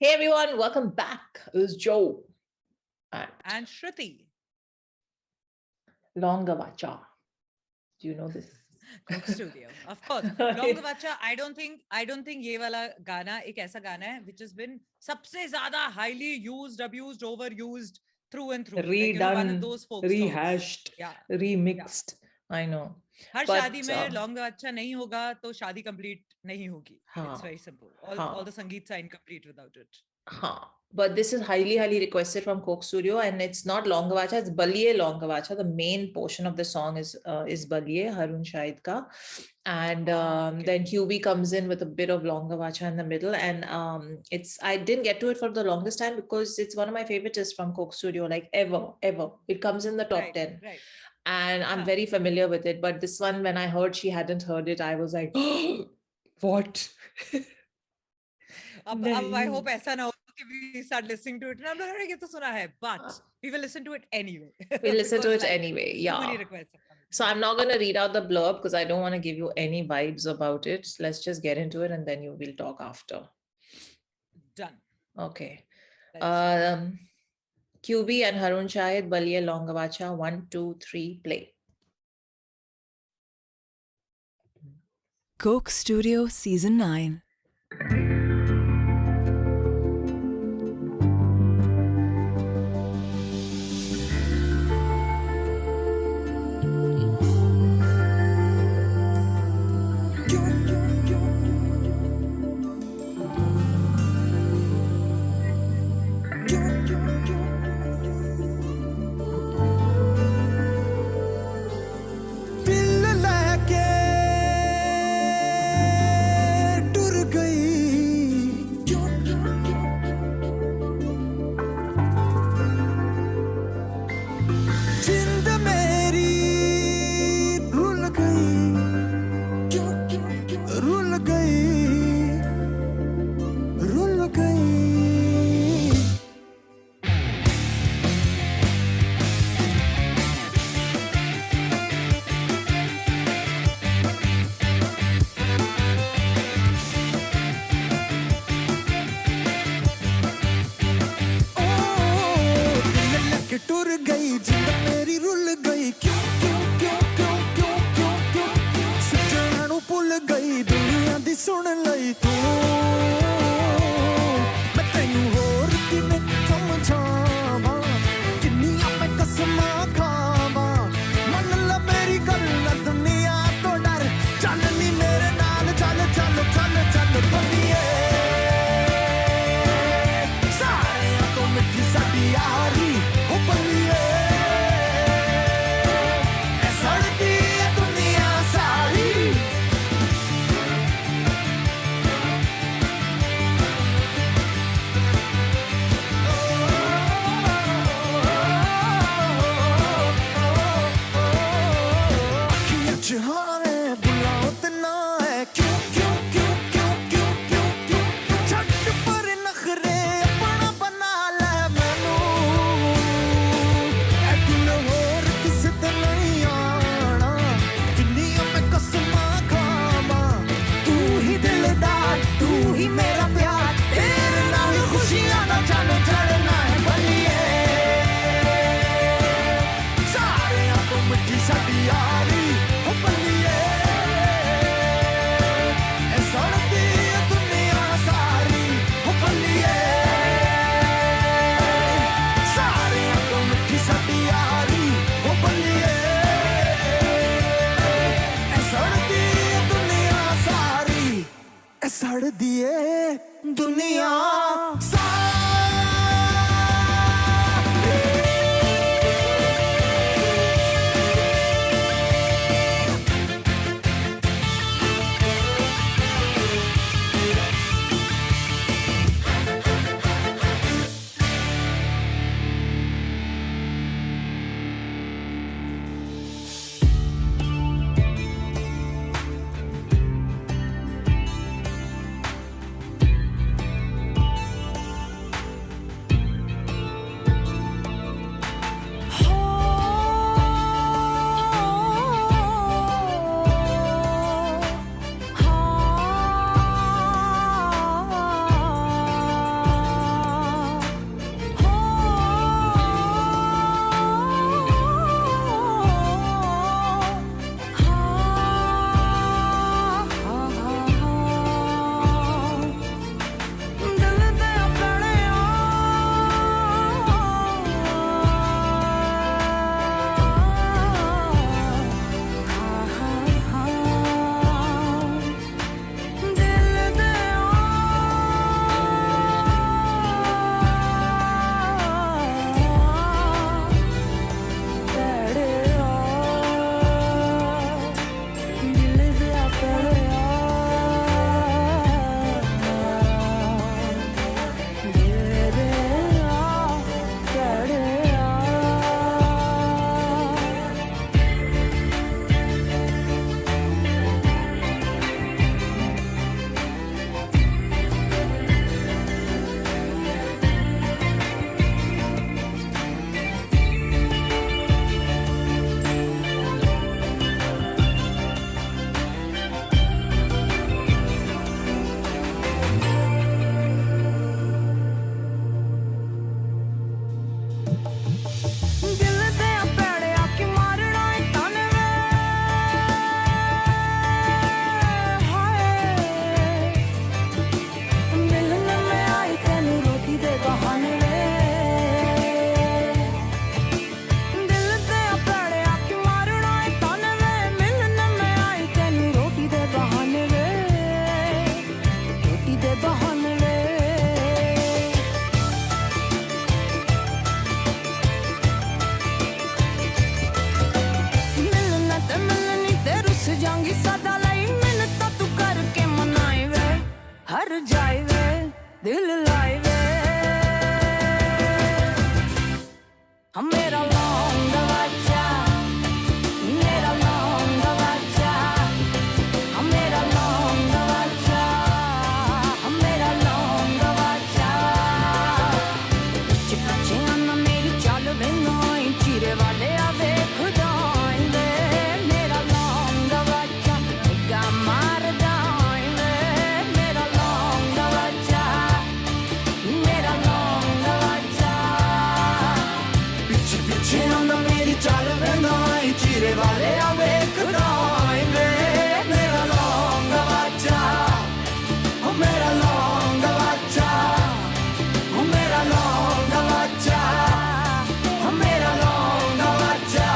Hey everyone, welcome back. It's Joe and Shruti. Laung Gawacha. Do you know this? Coke Studio, of course. Laung Gawacha. I don't think ये वाला गाना एक ऐसा गाना है which has been सबसे ज़्यादा highly used, abused, overused through and through. Redone, one of those folk rehashed, songs. remixed. Yeah. I know. हर शादी में लॉन्ग गवाचा नहीं होगा तो शादी complete नहीं होगी. हाँ, It's very simple. All the sangeets are incomplete without it. But this is highly requested from Coke Studio, and it's not Laung Gawacha, it's Baliye Laung Gawacha. The main portion of the song is Baliye, Haroon Shahid ka. And then QB comes in with a bit of Laung Gawacha in the middle. And I didn't get to it for the longest time because it's one of my favorites from Coke Studio, like ever. It comes in the top 10. Right. And I'm very familiar with it. But this one, when I heard she hadn't heard it, I was like, oh, what? I hope ऐसा ना हो कि we start listening to it and I'm like, ये तो सुना है, but we will listen to it anyway. We'll listen to it anyway, yeah. Too many requests. So I'm not going to read out the blurb because I don't want to give you any vibes about it. Let's just get into it and then you will talk after. Done. Okay. QB and Haroon Shahid, Baliye Laung Gawacha, 1, 2, 3, play. Coke Studio Season 9. दिल लाई वे मेरा Laung Gawacha मेरा Laung Gawacha मेरा Laung Gawacha मेरा Laung Gawacha चिपचे आना मेरी चाल वेंगाई चिरे वाले आवे खुदाई वे मेरा Laung Gawacha निगा मार दाई वे मेरा Laung Gawacha मेरा Laung Gawacha पीछे आना मेरी चाल वेंगाई चिरे वाले आवे खुदाई वे मेरा Laung Gawacha मेरा Laung Gawacha मेरा Laung Gawacha मेरा Laung Gawacha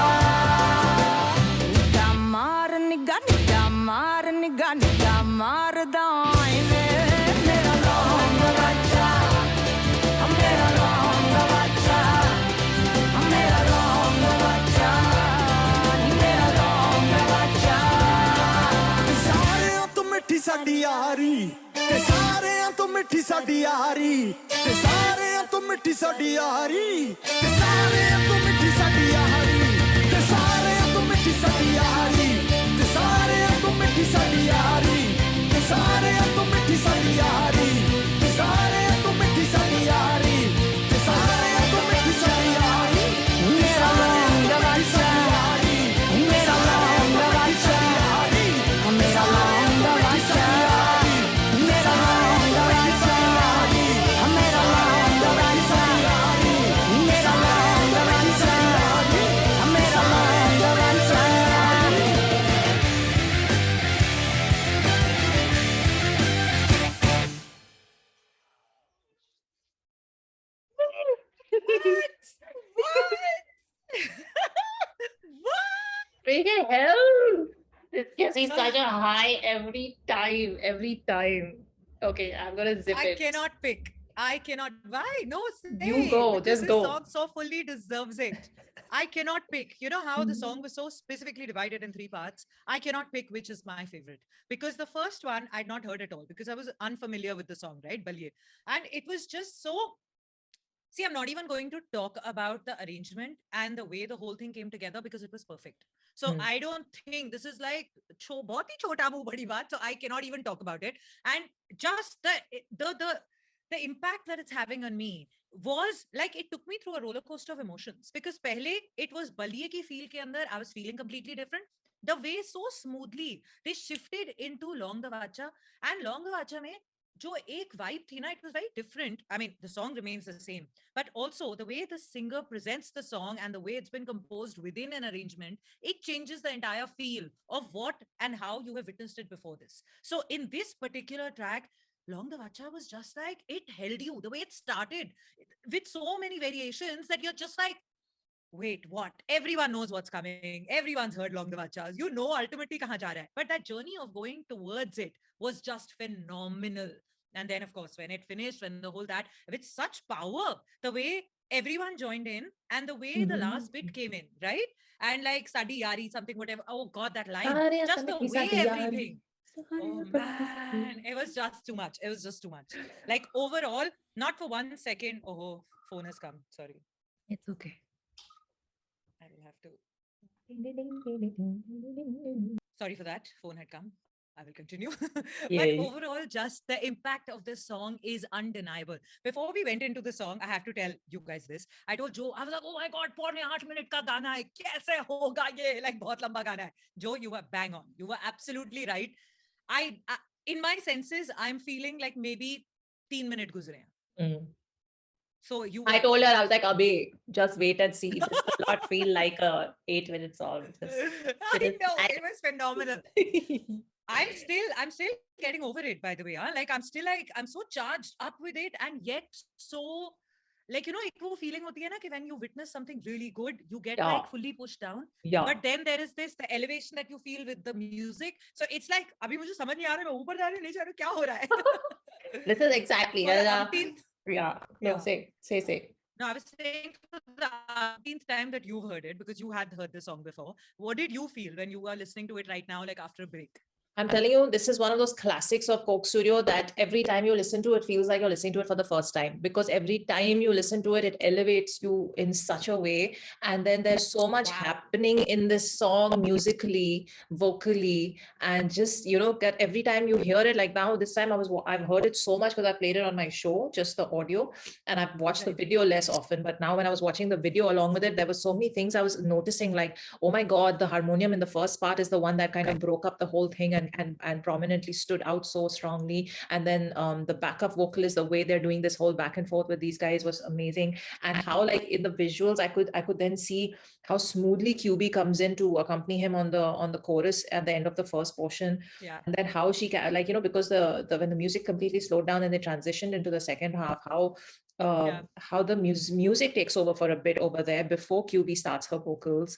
निगा मार दाई वे मेरा Laung Gawacha मेरा Laung Gawacha मेरा Laung Gawacha मेरा Laung Gawacha सारेयां तो मिठी साडी यारी ते सारेयां तो मिठी साडी यारी ते सारेयां तो मिठी साडी यारी ते सारेयां तो मिठी साडी यारी ते सारेयां तो मिठी साडी यारी ते सारेयां तो मिठी साडी यारी ते सारेयां तो मिठी साडी यारी ते सारेयां तो मिठी साडी यारी ते सारेयां तो मिठी साडी यारी मेरा Laung Gawacha मेरा Laung Gawacha मेरा Laung Gawacha मेरा Laung Gawacha मेरा Laung Gawacha मेरा Laung Gawacha मेरा Laung Gawacha Freaking hell! This gives me such a high every time. Okay, I'm gonna zip I it. cannot pick. I cannot. Why? No, say. You go, Because just this go. song so fully deserves it. I cannot pick. You know how the song was so specifically divided in 3 parts? I cannot pick which is my favorite. Because the first one I'd not heard at all because I was unfamiliar with the song, right? Baliye. And it was just so. See, I'm not even going to talk about the arrangement and the way the whole thing came together because it was perfect. So I don't think this is like bahut hi chota muh badi baat. So I cannot even talk about it. And just the impact that it's having on me was like it took me through a roller coaster of emotions because pehle it was Baliye ki feel ke andar I was feeling completely different. The way so smoothly they shifted into Laung Gawacha and Laung Gawacha mein जो एक vibe थी ना, it was very different. I mean, the song remains the same, but also the way the singer presents the song and the way it's been composed within an arrangement, it changes the entire feel of what and how you have witnessed it before this. So in this particular track, Laung Gawacha was just like, it held you. The way it started with so many variations that you're just like, wait, what? Everyone knows what's coming. Everyone's heard Laung Gawachas. You know ultimately kahan ja raha hai. But that journey of going towards it was just phenomenal. And then, of course, when it finished, when the whole that, with such power, the way everyone joined in and the way the last bit came in, right? And like Sadi Yari, something, whatever. Oh God, that line. Just the way everything. Oh man, it was just too much. It was just too much. Like overall, not for 1 second. Oh, phone has come. Sorry. It's okay. I will have to. Sorry for that. Phone had come. I will continue. But overall, just the impact of this song is undeniable. Before we went into the song, I have to tell you guys this. I told Joe, I was like, oh my God, 4.5 minute ka gana hai. Kaise hoga ye? Like, bahut lamba gana hai. Joe, you were bang on. You were absolutely right. I in my senses, I'm feeling like maybe 3 minute guzre hain. So I told her, I was like, Abhi, just wait and see. This will not feel like a 8-minute song. I know, it was phenomenal. I'm still getting over it, by the way. Huh? Like, I'm so charged up with it and yet so, like, you know, एक वो feeling होती है ना कि when you witness something really good, you get like fully pushed down. Yeah. But then there is the elevation that you feel with the music. So it's like, अभी मुझे समझ नहीं आ रहा मैं ऊपर जा रही हूँ नहीं जा रही हूँ क्या हो रहा है? This is exactly. Yeah. No, say. No, I was saying for the 18th time that you've heard it because you had heard the song before. What did you feel when you were listening to it right now, like after a break? I'm telling you, this is one of those classics of Coke Studio that every time you listen to it, feels like you're listening to it for the first time, because every time you listen to it, it elevates you in such a way. And then there's so much happening in this song musically, vocally, and just, get every time you hear it. Like now, this time I've heard it so much because I played it on my show, just the audio, and I've watched the video less often. But now when I was watching the video along with it, there were so many things I was noticing, like, oh my God, the harmonium in the first part is the one that kind of broke up the whole thing and prominently stood out so strongly. And then the backup vocalist, the way they're doing this whole back and forth with these guys was amazing. And how, like, in the visuals, I could then see how smoothly QB comes in to accompany him on the chorus at the end of the first portion. Yeah. And then how she can, like, because when the music completely slowed down and they transitioned into the second half, how the music takes over for a bit over there before QB starts her vocals.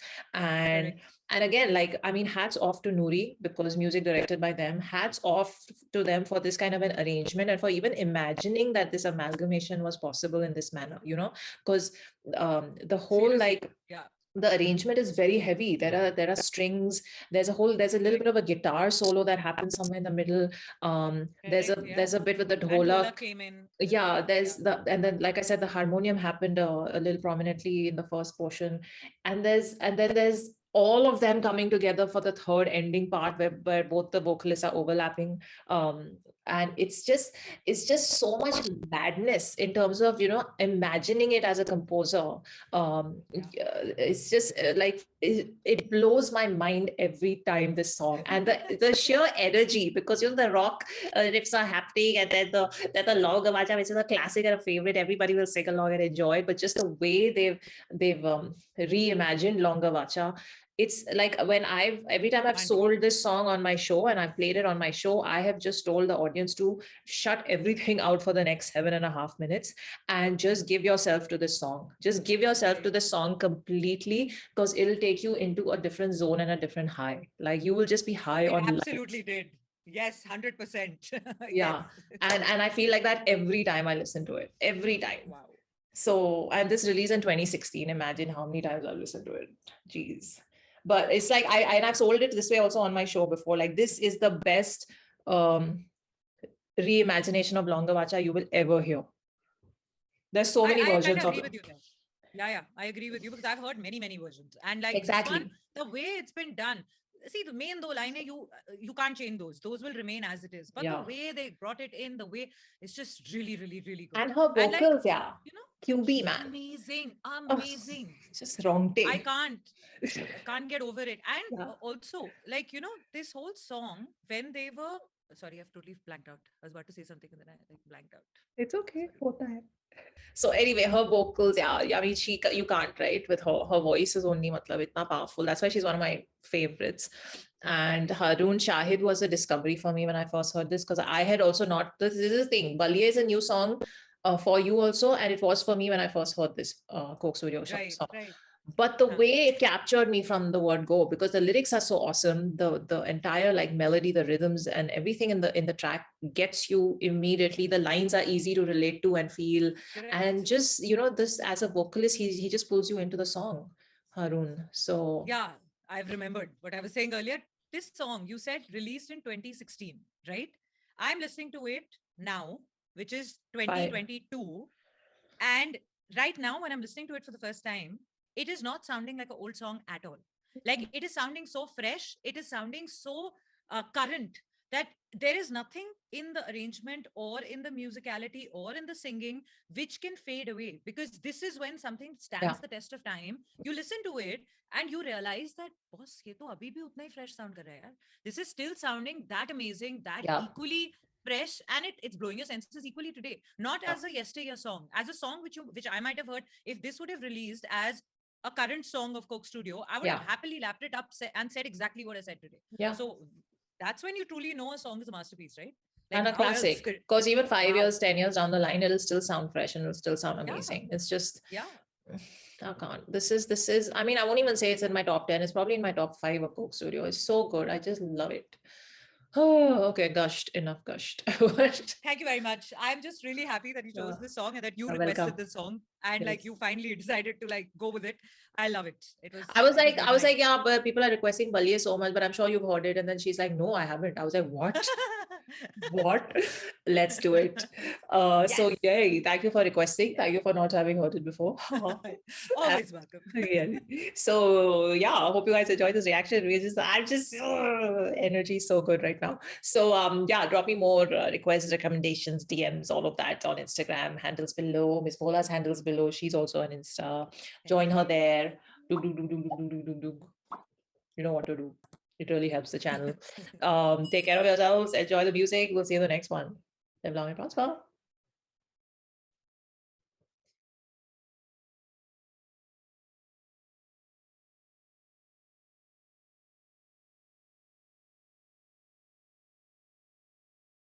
And again, like, I mean, hats off to Noori, because music directed by them. Hats off to them for this kind of an arrangement and for even imagining that this amalgamation was possible in this manner, because the whole, like, the arrangement is very heavy. There are strings. There's a little bit of a guitar solo that happens somewhere in the middle. There's a bit with the dholak. Came in. Yeah, and then, like I said, the harmonium happened a little prominently in the first portion, and then there's all of them coming together for the third ending part where both the vocalists are overlapping. And it's just so much madness in terms of, imagining it as a composer. It's just like, it blows my mind every time, this song. And the sheer energy, because, the rock riffs are happening, and then the Laung Gawacha, which is a classic and a favorite, everybody will sing along and enjoy it. But just the way they've reimagined Laung Gawacha, it's like, every time I've sold this song on my show and I've played it on my show, I have just told the audience to shut everything out for the next 7.5 minutes and just give yourself to this song. Just give yourself to the song completely, because it'll take you into a different zone and a different high. Like, you will just be high on life. Absolutely did. Yes, 100%. Yeah. Yes. And I feel like that every time I listen to it. Every time. Wow. So, and this released in 2016. Imagine how many times I've listened to it. Jeez. But it's like, I've sold it this way also on my show before. Like, this is the best reimagination of Laung Gawacha you will ever hear. There's so many versions of it. Yeah, I agree with you, because I've heard many versions. And like, exactly, the way it's been done. See, the main though line, you can't change those. Those will remain as it is. But the way they brought it in, the way, it's just really, really, really good. And her vocals, QB, man. Amazing. Oh, just wrong take. I can't get over it. And also, like, this whole song, when they were, sorry, I've totally blanked out. I was about to say something and then I blanked out. It's okay. So anyway, her vocals, I mean, you can't, right? With her voice is only itna powerful. That's why she's one of my favorites. And Haroon Shahid was a discovery for me when I first heard this, because I had also not, this is the thing, Baliye is a new song for you also, and it was for me when I first heard this Coke Studio song. Right. But the way it captured me from the word go, because the lyrics are so awesome, the entire, like, melody, the rhythms and everything in the track gets you immediately. The lines are easy to relate to and feel. Correct. And just, this, as a vocalist, he just pulls you into the song, Haroon. So yeah, I've remembered what I was saying earlier. This song, you said, released in 2016, right? I'm listening to it now, which is 2022. And right now, when I'm listening to it for the first time, it is not sounding like an old song at all. Like, it is sounding so fresh. It is sounding so current, that there is nothing in the arrangement or in the musicality or in the singing which can fade away, because this is when something stands the test of time. You listen to it and you realize that, boss, ye to abhi bhi utna hi fresh sound kar raha hai. This is still sounding that amazing, that equally fresh, and it's blowing your senses equally today. Not as a yesteryear song, as a song which I might have heard if this would have released as a current song of Coke Studio, I would have happily lapped it up and said exactly what I said today. Yeah. So that's when you truly know a song is a masterpiece, right? Like, and a classic. Because even 5 years, 10 years down the line, it'll still sound fresh and it'll still sound amazing. It's just, I can't. This is, I mean, I won't even say it's in my top 10. It's probably in my top 5 of Coke Studio. It's so good. I just love it. Oh, okay, gushed. Enough gushed. Thank you very much. I'm just really happy that you chose Yeah. this song and that you You're requested welcome. this song and like Yes. you finally decided to like go with it. I love it. It was I was really like, nice. yeah, but people are requesting Baliye so much, but I'm sure you've heard it. And then she's like, no, I haven't. I was like, what? What? Let's do it. So Yes. yay, thank you for requesting. Thank you for not having heard it before. Always welcome. Yeah. So yeah, I hope you guys enjoyed this reaction. I'm just energy is so good right now. So yeah, drop me more requests, recommendations, DMs, all of that on Instagram. Handles below. Miss Vola's handles below. She's also on Insta. Join her there. Do. You know what to do. It really helps the channel. Take care of yourselves. Enjoy the music. We'll see you in the next one. Live long and prosper.